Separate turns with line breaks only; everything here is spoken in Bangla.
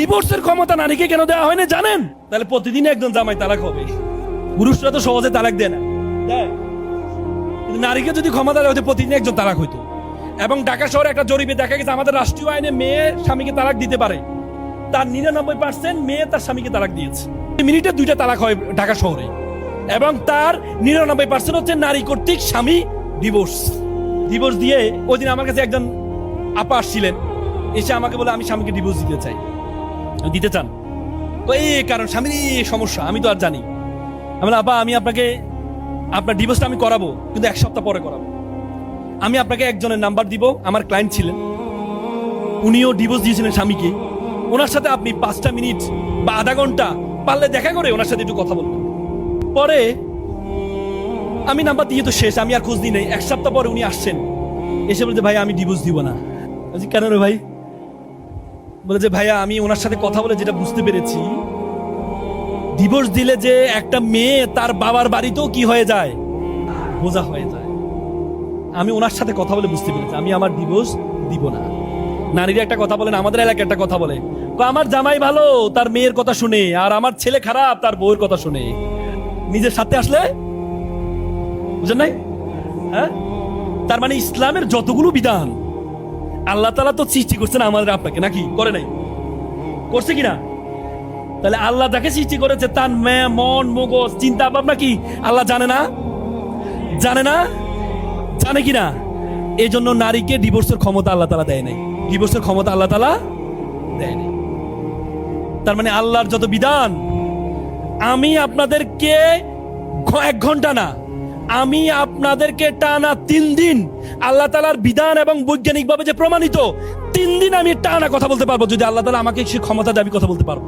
ডিভোর্সের ক্ষমতা নারীকে কেন দেওয়া হয় না জানেন? তাহলে প্রতিদিন একজন জামাই তালাক হবে। পুরুষরা তো সহজে তালাক দেয় না, দেয়? কিন্তু নারীকে যদি ক্ষমতা দেওয়া হতো প্রতিদিন একজন তালাক হইতো। এবং ঢাকা শহরে একটা জরিপে দেখা গেছে আমাদের রাষ্ট্রীয় আইনে মেয়ে স্বামীকে তালাক দিতে পারে, তার 99% মেয়ে তার স্বামীকে তালাক দিয়েছে। মিনিটে 2টা তালাক হয় ঢাকা শহরে, এবং তার 99% হচ্ছে নারী কর্তৃক স্বামী ডিভোর্স দিয়ে। ওই দিন আমার কাছে একজন আপা আসছিলেন, এসে আমাকে বলে আমি স্বামীকে ডিভোর্স দিতে চাই। দিতে চান? তো এই কারণ স্বামীর এই সমস্যা আমি তো আর জানি। আমি বললাম, আপা আমি আপনাকে আপনার ডিভোর্সটা আমি করাবো, কিন্তু 1 সপ্তাহ পরে করাবো। আমি আপনাকে একজনের নাম্বার দিব, আমার ক্লায়েন্ট ছিলেন, উনিও ডিভোর্স দিয়েছিলেন স্বামীকে। ওনার সাথে আপনি 5টা মিনিট বা আধা ঘন্টা পারলে দেখা করে ওনার সাথে একটু কথা বলবেন। পরে আমি নাম্বার দিয়ে তো শেষ, আমি আর খোঁজ দিই নাই। 1 সপ্তাহ পরে উনি আসছেন, এসে বলছে ভাই আমি ডিভোর্স দিব না। বলছি কেন রে ভাই? বলে যে ভাইয়া আমি ওনার সাথে কথা বলে যেটা বুঝতে পেরেছি, ডিভোর্স দিলে যে একটা মেয়ে তার বাবার বাড়িতেও কি হয়ে যায়, বোঝা হয়ে যায়। আমি ওনার সাথে কথা বলে বুঝতে পেরেছি আমি আমার ডিভোর্স দিব না। নারীরা একটা কথা বলেন, আমাদের এলাকায় একটা কথা বলে, আমার জামাই ভালো তার মেয়ের কথা শুনে, আর আমার ছেলে খারাপ তার বউয়ের কথা শুনে। নিজের সাথে আসলে বুঝেন নাই? হ্যাঁ, তার মানে ইসলামের যতগুলো বিধান আল্লাহ তাআলা তো সৃষ্টি করছেন আমাদের আপনাকে, নাকি করে নাই? করছে কিনা? তাহলে আল্লাহ যাকে সৃষ্টি করেছে তার মন মগজ চিন্তা ভাবনা কি আল্লাহ জানে না? জানে না? জানে কিনা? এই জন্য নারীকে ডিভোর্সের ক্ষমতা আল্লাহ তাআলা দেয় নাই। ডিভোর্সের ক্ষমতা আল্লাহ তাআলা দেয় নাই। তার মানে আল্লাহর যত বিধান, আমি আপনাদেরকে 1 ঘন্টা না, আমি আপনাদেরকে টানা 3 দিন আল্লাহ তাআলার বিধান এবং বৈজ্ঞানিকভাবে যে প্রমাণিত 3 দিন আমি টানা কথা বলতে পারবো। যদি আল্লাহ তাআলা আমাকে সে ক্ষমতা দেয় আমি কথা বলতে পারবো।